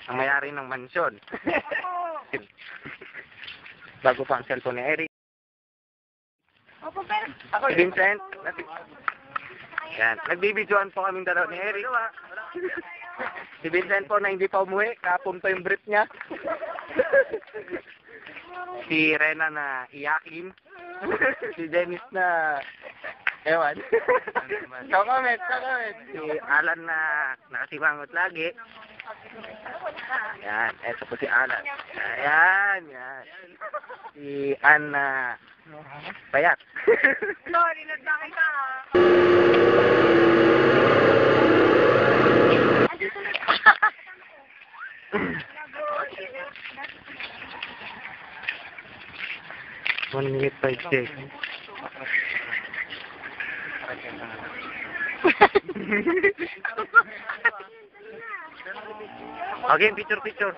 Ang may-ari ng mansyon. Bago pa ang cellphone ni Eric. Si Vincent. Yan. Nagbibidyoan po kaming dalaw ni Eric. Si Vincent po na hindi pa umuwi. Kapon pa yung brief niya. Si Rena na iyakin. Si Dennis na ewan. So comment. Si Alan na nakasimangot lagi. Yan. Eto po si Alan. Yan. Si Ann na payat. Sorry, nagdaki ka. One minute 5 seconds. Okay, picture.